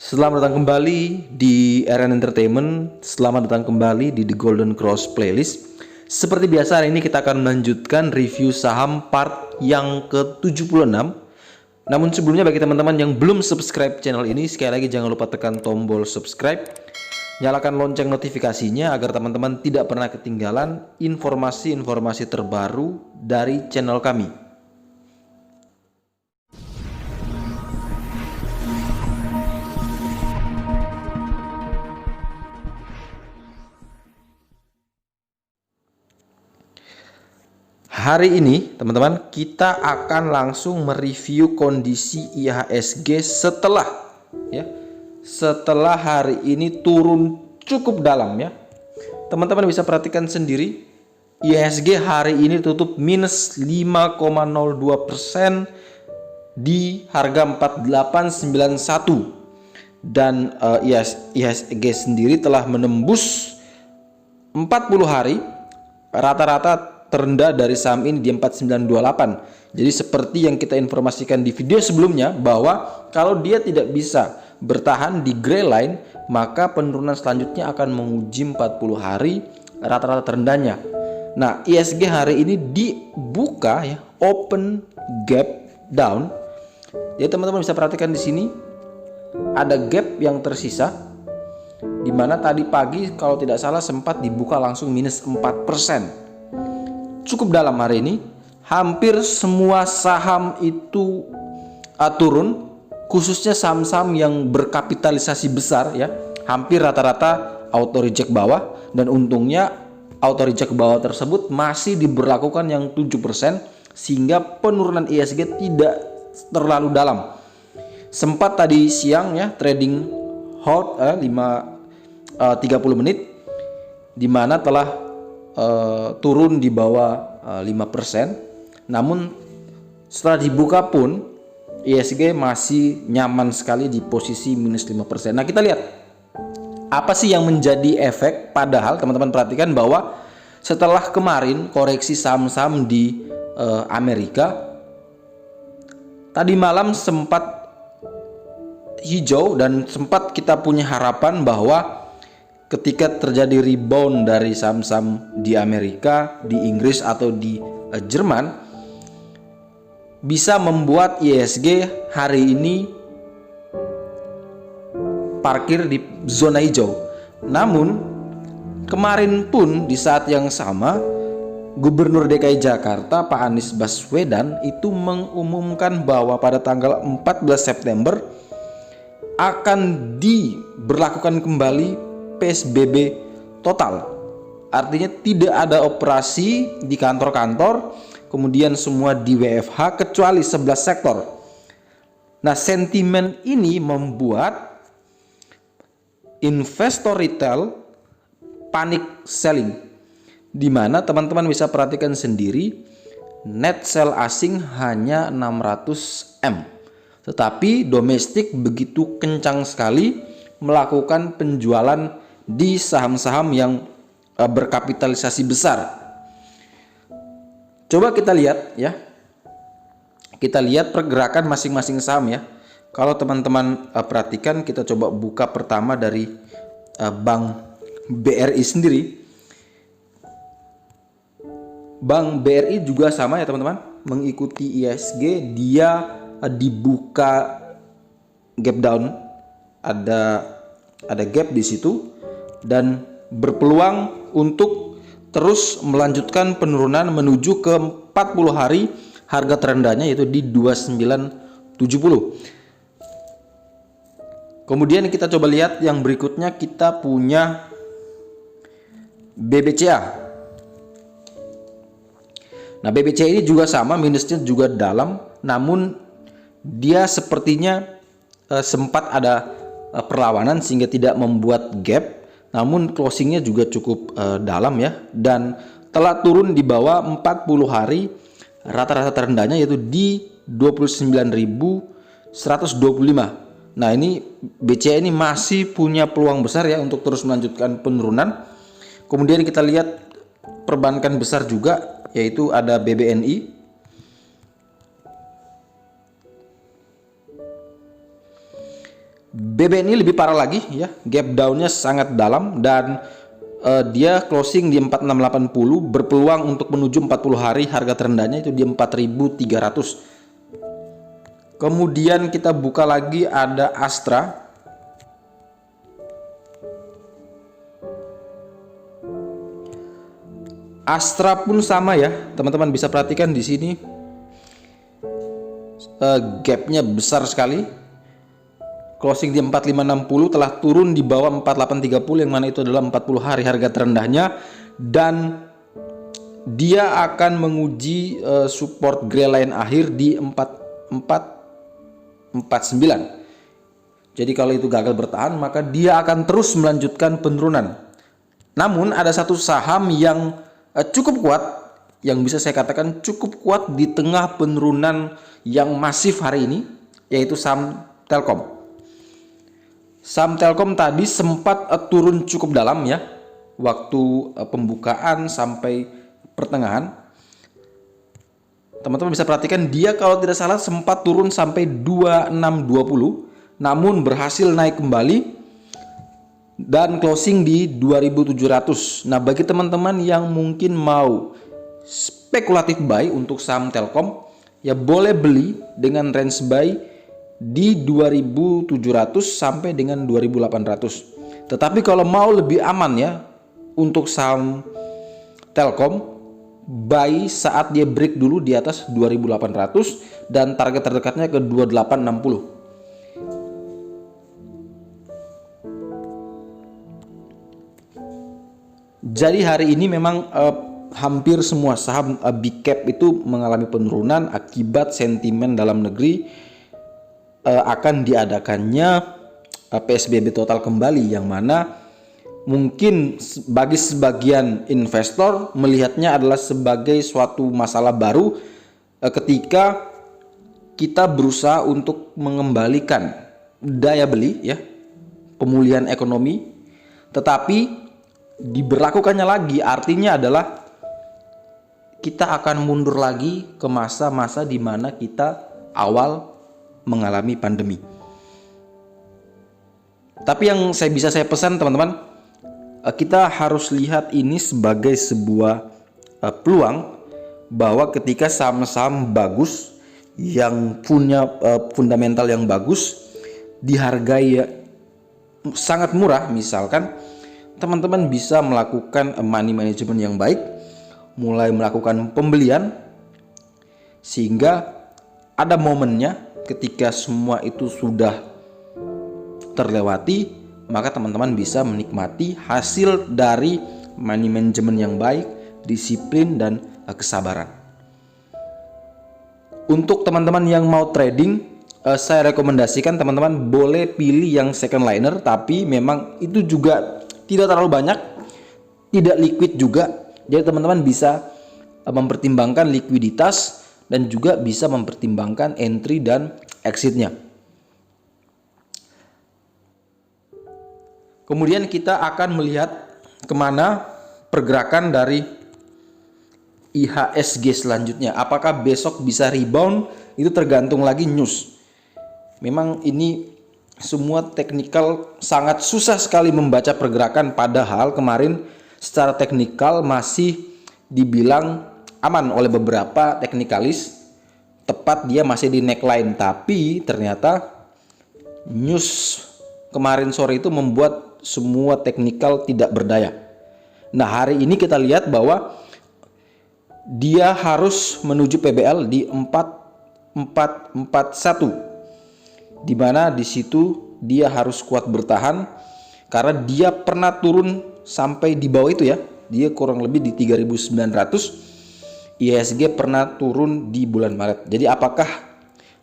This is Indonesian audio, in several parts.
Selamat datang kembali di RN Entertainment. Selamat datang kembali di The Golden Cross Playlist. Seperti biasa, hari ini kita akan melanjutkan review saham part yang ke-76. Namun sebelumnya, bagi teman-teman yang belum subscribe channel ini, sekali lagi jangan lupa tekan tombol subscribe, nyalakan lonceng notifikasinya agar teman-teman tidak pernah ketinggalan informasi-informasi terbaru dari channel kami. Hari ini teman-teman kita akan langsung mereview kondisi IHSG setelah hari ini turun cukup dalam ya. Teman-teman bisa perhatikan sendiri, IHSG hari ini tutup minus 5,02% di harga 4891 dan IHSG sendiri telah menembus 40 hari rata-rata terendah dari saham ini di 4928. Jadi seperti yang kita informasikan di video sebelumnya, bahwa kalau dia tidak bisa bertahan di gray line, maka penurunan selanjutnya akan menguji 40 hari rata-rata terendahnya. Nah, IHSG hari ini dibuka ya, open gap down. Jadi teman-teman bisa perhatikan di sini ada gap yang tersisa, di mana tadi pagi kalau tidak salah sempat dibuka langsung minus 4%. Cukup dalam hari ini, hampir semua saham itu turun, khususnya saham-saham yang berkapitalisasi besar ya, hampir rata-rata auto reject bawah, dan untungnya auto reject bawah tersebut masih diberlakukan yang 7%, sehingga penurunan IHSG tidak terlalu dalam. Sempat tadi siang ya trading hold 30 menit, di mana telah turun di bawah 5%. Namun setelah dibuka pun IHSG masih nyaman sekali di posisi minus 5%. Nah, kita lihat apa sih yang menjadi efek. Padahal teman-teman perhatikan bahwa setelah kemarin koreksi saham-saham di Amerika, tadi malam sempat hijau dan sempat kita punya harapan bahwa ketika terjadi rebound dari saham-saham di Amerika, di Inggris atau di Jerman, bisa membuat IHSG hari ini parkir di zona hijau. Namun kemarin pun di saat yang sama, Gubernur DKI Jakarta Pak Anies Baswedan itu mengumumkan bahwa pada tanggal 14 September akan diberlakukan kembali PSBB total. Artinya tidak ada operasi di kantor-kantor, kemudian semua di WFH kecuali 11 sektor. Nah, sentimen ini membuat investor retail panik selling, di mana teman-teman bisa perhatikan sendiri net sell asing hanya 600 M, tetapi domestik begitu kencang sekali melakukan penjualan di saham-saham yang berkapitalisasi besar. Coba kita lihat ya, kita lihat pergerakan masing-masing saham ya. Kalau teman-teman perhatikan, kita coba buka pertama dari Bank BRI sendiri. Bank BRI juga sama ya teman-teman, mengikuti IHSG. Dia dibuka gap down, ada gap di situ, dan berpeluang untuk terus melanjutkan penurunan menuju ke 40 hari harga terendahnya, yaitu di 2970. Kemudian kita coba lihat yang berikutnya, kita punya BBCA. Nah, BBCA ini juga sama, minusnya juga dalam, namun dia sepertinya sempat ada perlawanan sehingga tidak membuat gap, namun closingnya juga cukup dalam ya, dan telah turun di bawah 40 hari rata-rata terendahnya, yaitu di 29.125. Nah, ini BCA ini masih punya peluang besar ya untuk terus melanjutkan penurunan. Kemudian kita lihat perbankan besar juga, yaitu ada BBNI. BBNI lebih parah lagi ya, gap downnya sangat dalam dan dia closing di 4680, berpeluang untuk menuju 40 hari harga terendahnya itu di 4300. Kemudian kita buka lagi ada Astra. Astra pun sama ya, teman-teman bisa perhatikan di sini gapnya besar sekali. Closing di 4560, telah turun di bawah 4830 yang mana itu adalah 40 hari harga terendahnya, dan dia akan menguji support gray line akhir di 4449. Jadi kalau itu gagal bertahan, maka dia akan terus melanjutkan penurunan. Namun ada satu saham yang cukup kuat, yang bisa saya katakan cukup kuat di tengah penurunan yang masif hari ini, yaitu saham Telkom. Saham Telkom tadi sempat turun cukup dalam ya, waktu pembukaan sampai pertengahan. Teman-teman bisa perhatikan dia kalau tidak salah sempat turun sampai 2620, namun berhasil naik kembali dan closing di 2700. Nah, bagi teman-teman yang mungkin mau spekulatif buy untuk saham Telkom, ya boleh beli dengan range buy di 2700 sampai dengan 2800. Tetapi kalau mau lebih aman ya untuk saham Telkom, buy saat dia break dulu di atas 2800 dan target terdekatnya ke 2860. Jadi hari ini memang hampir semua saham big cap itu mengalami penurunan akibat sentimen dalam negeri akan diadakannya PSBB total kembali, yang mana mungkin bagi sebagian investor melihatnya adalah sebagai suatu masalah baru ketika kita berusaha untuk mengembalikan daya beli ya, pemulihan ekonomi, tetapi diberlakukannya lagi artinya adalah kita akan mundur lagi ke masa-masa di mana kita awal mengalami pandemi. Tapi yang saya pesan teman-teman, kita harus lihat ini sebagai sebuah peluang bahwa ketika saham-saham bagus yang punya fundamental yang bagus dihargai sangat murah, misalkan teman-teman bisa melakukan money management yang baik, mulai melakukan pembelian sehingga ada momennya ketika semua itu sudah terlewati, maka teman-teman bisa menikmati hasil dari money management yang baik, disiplin dan kesabaran. Untuk teman-teman yang mau trading, saya rekomendasikan teman-teman boleh pilih yang second liner, tapi memang itu juga tidak terlalu banyak, tidak liquid juga. Jadi teman-teman bisa mempertimbangkan likuiditas dan juga bisa mempertimbangkan entry dan exitnya. Kemudian kita akan melihat kemana pergerakan dari IHSG selanjutnya. Apakah besok bisa rebound? Itu tergantung lagi news. Memang ini semua teknikal sangat susah sekali membaca pergerakan, padahal kemarin secara teknikal masih dibilang aman oleh beberapa teknikalis, tepat dia masih di neckline, tapi ternyata news kemarin sore itu membuat semua teknikal tidak berdaya. Nah, hari ini kita lihat bahwa dia harus menuju PBL di 4441, di mana di situ dia harus kuat bertahan karena dia pernah turun sampai di bawah itu ya. Dia kurang lebih di 3900. IHSG pernah turun di bulan Maret. Jadi apakah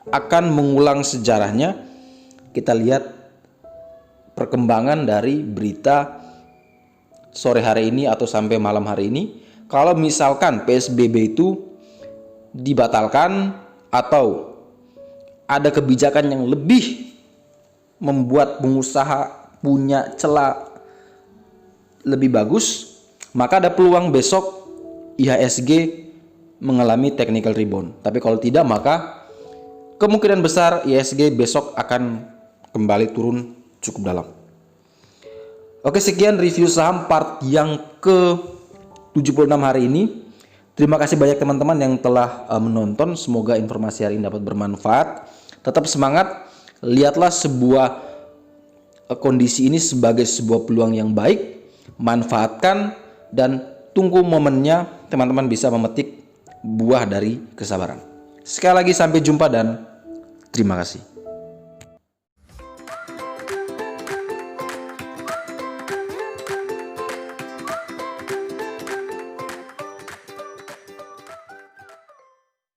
akan mengulang sejarahnya? Kita lihat perkembangan dari berita sore hari ini atau sampai malam hari ini. Kalau misalkan PSBB itu dibatalkan atau ada kebijakan yang lebih membuat pengusaha punya celah lebih bagus, maka ada peluang besok IHSG mengalami technical rebound. Tapi kalau tidak, maka kemungkinan besar IHSG besok akan kembali turun cukup dalam. Oke, sekian review saham part yang ke-76 hari ini. Terima kasih banyak teman-teman yang telah menonton. Semoga informasi hari ini dapat bermanfaat. Tetap semangat. Lihatlah sebuah kondisi ini sebagai sebuah peluang yang baik. Manfaatkan dan tunggu momennya teman-teman bisa memetik buah dari kesabaran. Sekali lagi sampai jumpa dan terima kasih.